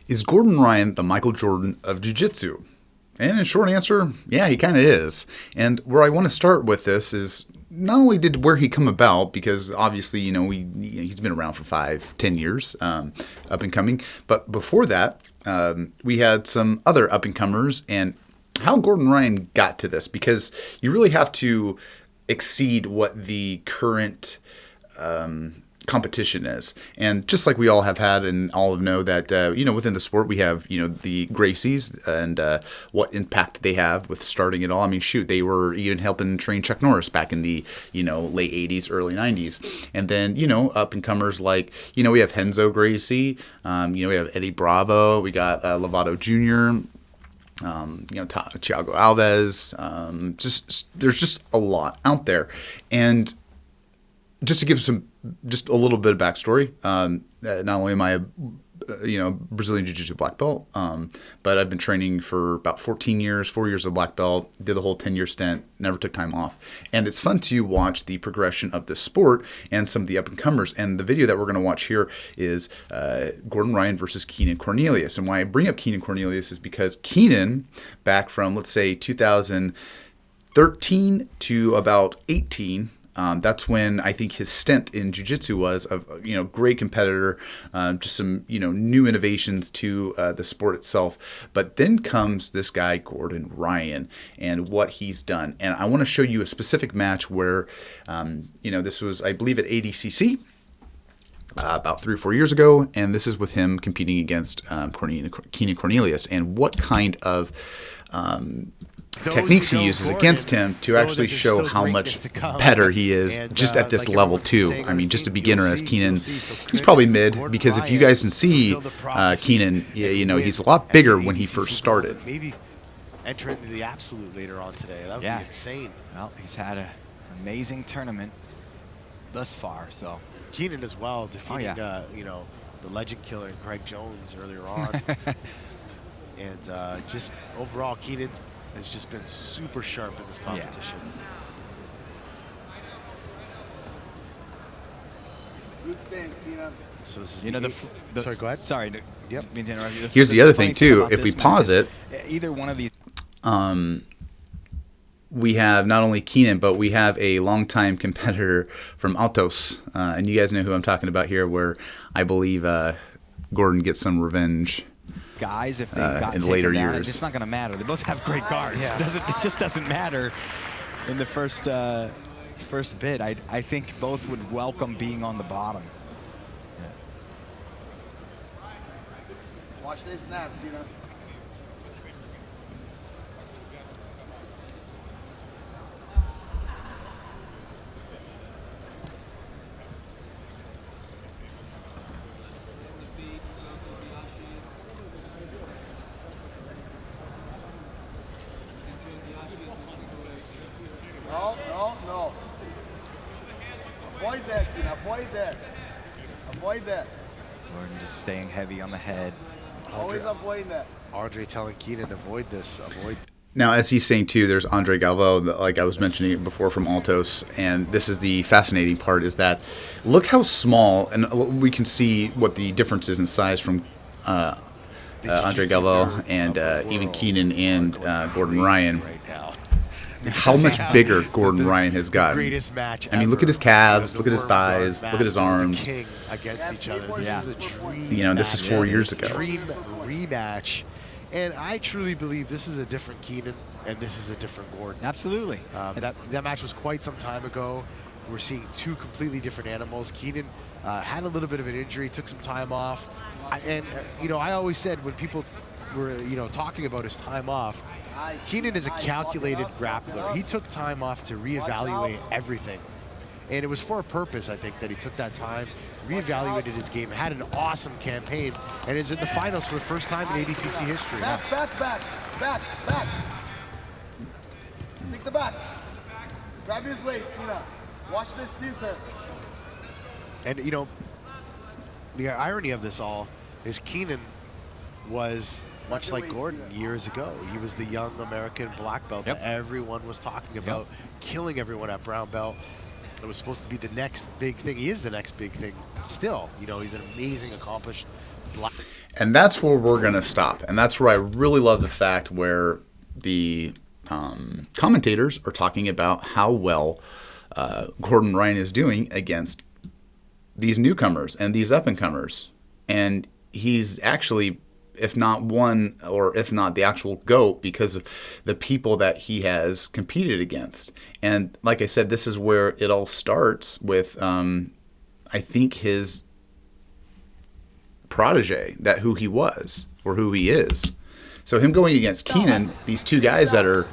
Is Gordan Ryan the Michael Jordan of Jiu Jitsu? And in short answer, yeah, he kind of is. And where I want to start with this is not only did where he come about, because obviously, he's been around for 5-10 years, up and coming. But before that, we had some other up and comers, and how Gordan Ryan got to this, because you really have to exceed what the current competition is. And just like we all have had and all know that, within the sport, we have, the Gracies and what impact they have with starting it all. I mean, shoot, they were even helping train Chuck Norris back in the, late 80s, early 90s. And then, up and comers like, we have Renzo Gracie, we have Eddie Bravo, we got Lovato Jr., Thiago Alves, there's just a lot out there. And just to give just a little bit of backstory, not only am I a Brazilian Jiu-Jitsu black belt, but I've been training for about 14 years, 4 years of black belt, did the whole 10-year stint, never took time off. And it's fun to watch the progression of the sport and some of the up-and-comers. And the video that we're going to watch here is Gordan Ryan versus Keenan Cornelius. And why I bring up Keenan Cornelius is because Keenan, back from, let's say, 2013 to about 18, that's when I think his stint in jiu-jitsu was of, great competitor, just some, new innovations to the sport itself. But then comes this guy, Gordan Ryan, and what he's done. And I want to show you a specific match where, this was, I believe, at ADCC. About 3 or 4 years ago, and this is with him competing against Keenan Cornelius, and what kind of techniques he uses against him to actually show how much better he is just at this level too. I mean, just a beginner as Keenan, he's probably mid, because if you guys can see Keenan, he's a lot bigger when he first started. Maybe enter into the absolute later on today. That would be insane. Well, he's had an amazing tournament thus far, so. Keenan as well, defeating the legend killer Greg Jones earlier on. And just overall, Keenan has just been super sharp in this competition. Good stance, Keenan. So this is sorry, go ahead. Sorry. Yep. Here's the other thing too. If we pause it, either one of these. We have not only Keenan, but we have a longtime competitor from Altos, and you guys know who I'm talking about here, where I believe Gordan gets some revenge. Guys, if they got in later down, years, it's not going to matter. They both have great guards. It just doesn't matter in the first bit. I think both would welcome being on the bottom. Watch these snaps, Keenan. No. Avoid that, Keenan. Avoid that. Avoid that. Gordan just staying heavy on the head. Always avoid that. Andre telling Keenan, avoid this. Avoid. Now, as he's saying too, there's Andre Galvo, like I was mentioning before, from Altos, and this is the fascinating part, is that look how small, and we can see what the difference is in size from Andre Galvo and even Keenan and Gordan Ryan. How much bigger Gordan Ryan has gotten. Greatest match I mean, look at his calves, look at his thighs, look at his arms. Against each other. This is a dream. This is 4 years ago. Dream rematch. And I truly believe this is a different Keenan and this is a different Gordan. Absolutely. That match was quite some time ago. We're seeing two completely different animals. Keenan had a little bit of an injury, took some time off. I always said when people were, talking about his time off, Keenan is a calculated grappler. He took time off to reevaluate everything. And it was for a purpose, I think, that he took that time, reevaluated his game, had an awesome campaign, and is in the finals for the first time in ADCC history. Back. Seek the back. Grab his waist, Keenan. Watch this scissor. And, the irony of this all is Keenan was much like Gordan years ago. He was the young American black belt that everyone was talking about, killing everyone at brown belt. It was supposed to be the next big thing. He is the next big thing still. He's an amazing, accomplished And that's where we're going to stop. And that's where I really love the fact where the commentators are talking about how well Gordan Ryan is doing against these newcomers and these up-and-comers. And he's actually, if not one, or if not the actual GOAT, because of the people that he has competed against. And like I said, this is where it all starts with, I think, his protege, that who he was or who he is. So him going against Keenan, these two guys that are,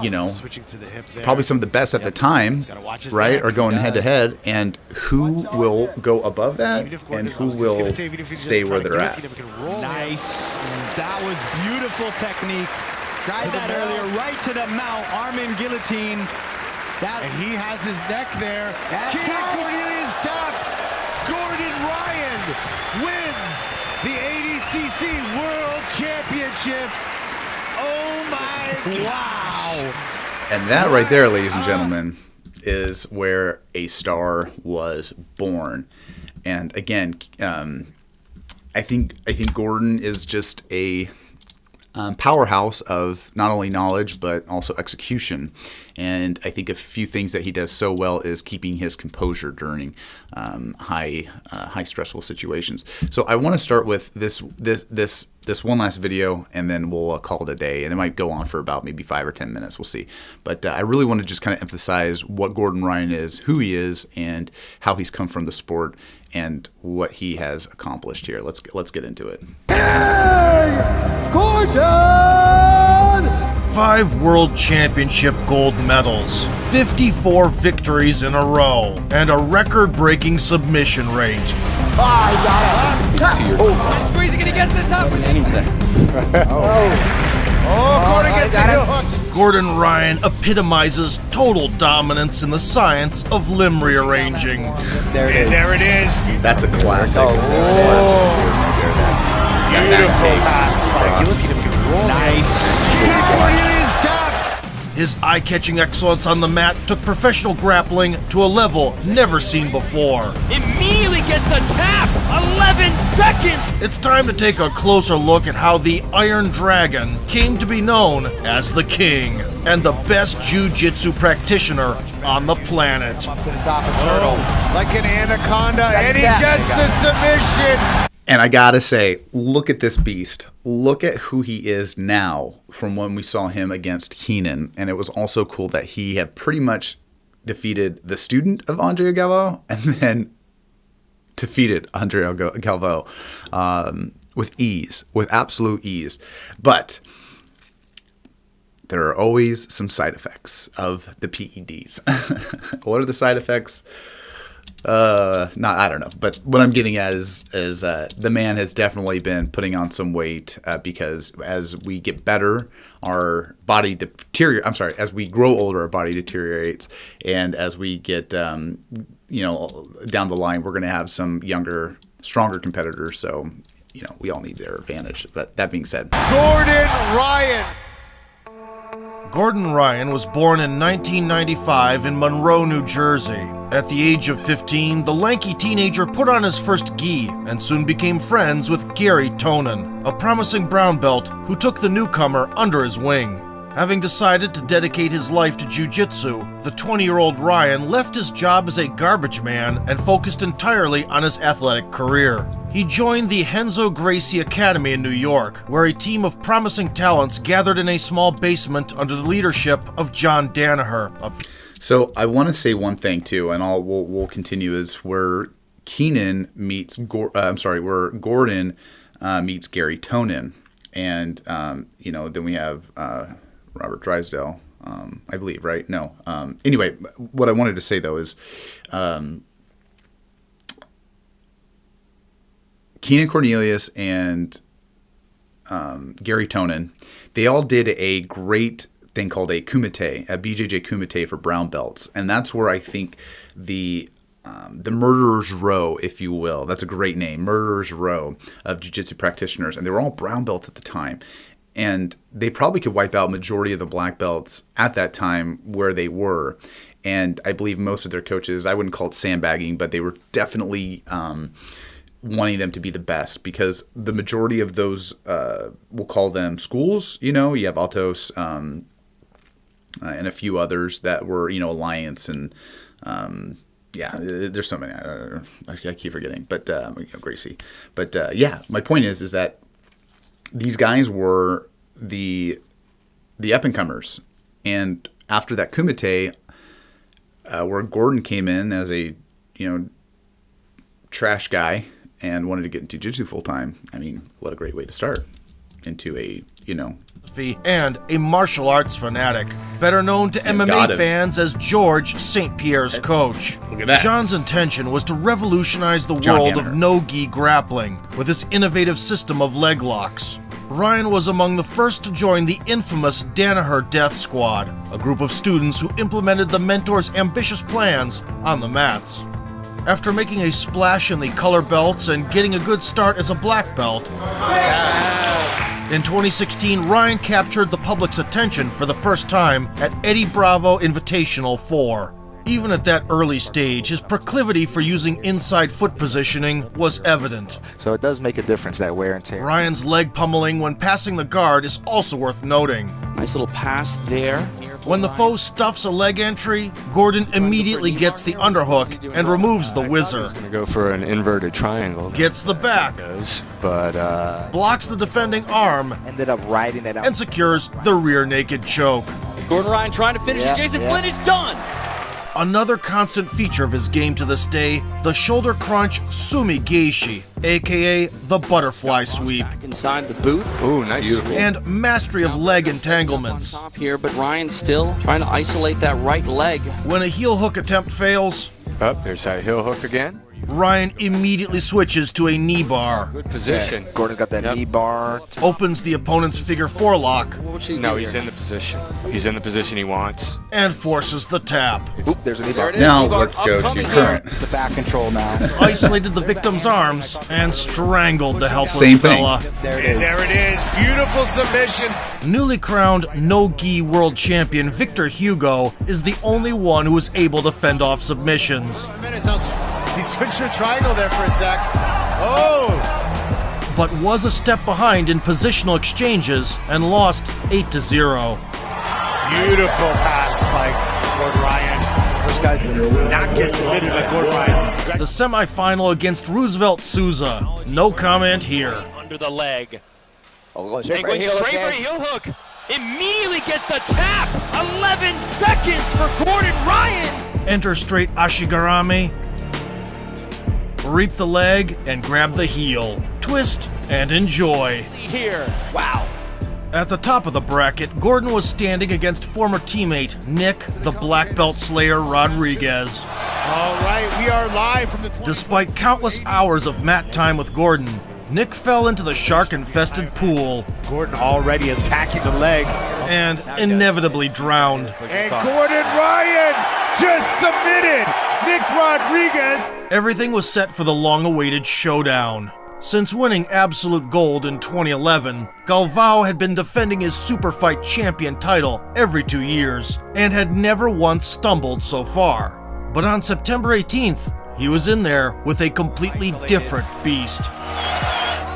you know, Switching to the hip there. probably some of the best at the time, right, are going head to head, and who will go above that and who will stay where they're at. Nice. That was beautiful technique. Tried that earlier, right to the mount, arm in guillotine. And he has his neck there. Keenan Cornelius taps. Gordan Ryan wins the ADCC World Championships. Oh my gosh. And that right there, ladies and gentlemen, is where a star was born. And again, I think Gordan is just a powerhouse of not only knowledge but also execution. And I think a few things that he does so well is keeping his composure during high stressful situations. So I want to start with this one last video, and then we'll call it a day. And it might go on for about maybe 5 or 10 minutes. We'll see. But I really want to just kind of emphasize what Gordan Ryan is, who he is, and how he's come from the sport and what he has accomplished here. Let's get into it. Gordan! 5 World Championship gold medals, 54 victories in a row, and a record-breaking submission rate. Squeezing it against the top with anything. Gordan gets the hook. Gordan Ryan epitomizes total dominance in the science of limb rearranging. There it is. There it is. That's a classic. Cornelius tapped. His eye-catching excellence on the mat took professional grappling to a level never seen before. Immediately gets the tap. 11 seconds. It's time to take a closer look at how the Iron Dragon came to be known as the King and the best Jiu Jitsu practitioner on the planet. Up to the top of turtle. Like an anaconda, and he gets the submission. And I gotta say, look at this beast. Look at who he is now from when we saw him against Keenan. And it was also cool that he had pretty much defeated the student of Andre Galvao and then defeated Andre Galvao with ease, with absolute ease. But there are always some side effects of the PEDs. What are the side effects? I don't know. But what I'm getting at is the man has definitely been putting on some weight because as we get better, our body deteriorates. I'm sorry, as we grow older, our body deteriorates, and as we get down the line, we're going to have some younger, stronger competitors. So we all need their advantage. But that being said, Gordan Ryan. Gordan Ryan was born in 1995 in Monroe, New Jersey. At the age of 15, the lanky teenager put on his first gi and soon became friends with Gary Tonin, a promising brown belt who took the newcomer under his wing. Having decided to dedicate his life to jiu-jitsu, the 20-year-old Ryan left his job as a garbage man and focused entirely on his athletic career. He joined the Renzo Gracie Academy in New York, where a team of promising talents gathered in a small basement under the leadership of John Danaher. So I want to say one thing too, and we'll continue, is where Keenan meets where Gordan meets Gary Tonin, and then we have Robert Drysdale, I believe, right? No. Anyway, what I wanted to say though is Keenan Cornelius and Gary Tonin, they all did a great thing called a kumite, a BJJ kumite for brown belts, and that's where I think the Murderer's Row, if you will, that's a great name, Murderer's Row of jiu-jitsu practitioners, and they were all brown belts at the time, and they probably could wipe out majority of the black belts at that time where they were, and I believe most of their coaches, I wouldn't call it sandbagging, but they were definitely wanting them to be the best, because the majority of those, we'll call them schools, you have Altos and a few others that were, Alliance and there's so many. I keep forgetting, but Gracie. But my point is that these guys were the up-and-comers. And after that Kumite, where Gordan came in as a, trash guy and wanted to get into jiu-jitsu full-time, I mean, what a great way to start into a, and a martial arts fanatic, better known to MMA fans as George St. Pierre's coach. Look at that. John's intention was to revolutionize the world of no-gi grappling with his innovative system of leg locks. Ryan was among the first to join the infamous Danaher Death Squad, a group of students who implemented the mentor's ambitious plans on the mats. After making a splash in the color belts and getting a good start as a black belt, in 2016, Ryan captured the public's attention for the first time at Eddie Bravo Invitational 4. Even at that early stage, his proclivity for using inside foot positioning was evident. So it does make a difference, that wear and tear. Ryan's leg pummeling when passing the guard is also worth noting. Nice little pass there. When the foe stuffs a leg entry, Gordan immediately gets the underhook and removes the whizzer. He's going to go for an inverted triangle. Gets the back, but blocks the defending arm, ended up riding it out, and secures the rear naked choke. Gordan Ryan trying to finish it. Jason Flynn is done. Another constant feature of his game to this day, the shoulder crunch sumi geishi, aka the butterfly sweep. Back inside the booth. Ooh, nice. Beautiful. And mastery of leg entanglements. Top here, but Ryan's still trying to isolate that right leg. When a heel hook attempt fails, There's that heel hook again. Ryan immediately switches to a knee bar. Good position. Gordon's got that knee bar. Opens the opponent's figure four lock. No, he's in the position. He's in the position he wants. And forces the tap. Oop, there's a knee bar. Now let's go to current. The back control now. Isolated the victim's arms and strangled the helpless Same thing. fella. There it is. There it is. Beautiful submission. Newly crowned no-gi world champion Victor Hugo is the only one who was able to fend off submissions. He switched to a triangle there for a sec. Oh! But was a step behind in positional exchanges and lost 8-0. Beautiful pass by Gordan Ryan. First guys to not get submitted by Gordan Ryan. The semifinal against Roosevelt Souza. No comment here. Under the leg. Oh, Straight for a heel hook. Immediately gets the tap. 11 seconds for Gordan Ryan. Enter straight Ashigarami. Reap the leg and grab the heel. Twist and enjoy. Here. Wow. At the top of the bracket, Gordan was standing against former teammate Nick, the Black Belt Slayer Rodriguez. All right, we are live from the... Despite countless hours of mat time with Gordan, Nick fell into the shark-infested pool Gordan already attacking the leg. and inevitably drowned. And Gordan Ryan just submitted Nick Rodriguez. Everything was set for the long-awaited showdown. Since winning absolute gold in 2011, Galvao had been defending his Super Fight champion title every 2 years and had never once stumbled so far. But on September 18th, he was in there with a completely different beast.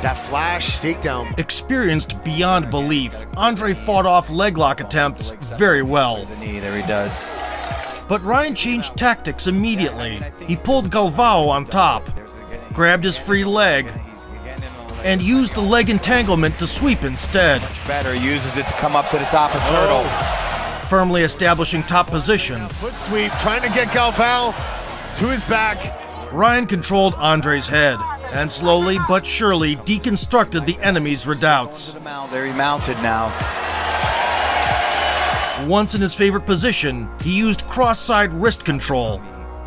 That flash takedown. Experienced beyond belief, Andre fought off leg lock attempts very well. The knee, there he does. But Ryan changed tactics immediately. He pulled Galvao on top, grabbed his free leg, and used the leg entanglement to sweep instead. Much better, he uses it to come up to the top of Turtle. Firmly establishing top position, Foot sweep, trying to get Galvao to his back. Ryan controlled Andre's head and slowly but surely deconstructed the enemy's redoubts. There he mounted now. Once in his favorite position, he used cross-side wrist control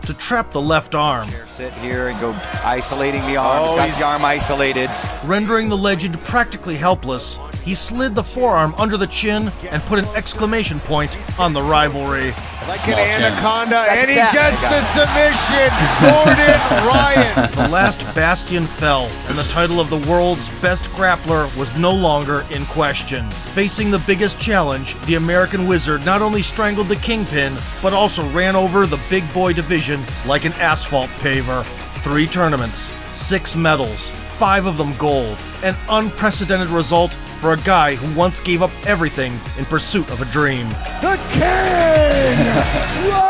to trap the left arm, Sit here and go isolating the arm. He's got the arm isolated. rendering the legend practically helpless. He slid the forearm under the chin and put an exclamation point on the rivalry. Like small an chin. anaconda, That's and he a tap. gets the submission. Gordan Ryan. The last bastion fell, and the title of the world's best grappler was no longer in question. Facing the biggest challenge, the American Wizard not only strangled the Kingpin, but also ran over the big boy division like an asphalt paver. 3 tournaments, 6 medals, 5 of them gold. An unprecedented result for a guy who once gave up everything in pursuit of a dream. The King! Ryan!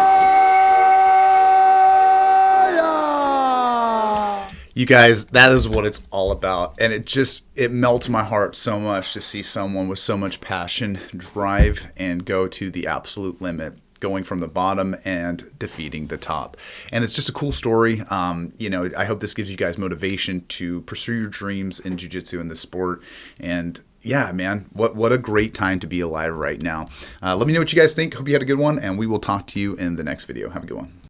You guys, that is what it's all about. And it melts my heart so much to see someone with so much passion drive and go to the absolute limit, going from the bottom and defeating the top. And it's just a cool story. I hope this gives you guys motivation to pursue your dreams in jiu-jitsu and this sport. And yeah, man, what a great time to be alive right now. Let me know what you guys think. Hope you had a good one, and we will talk to you in the next video. Have a good one.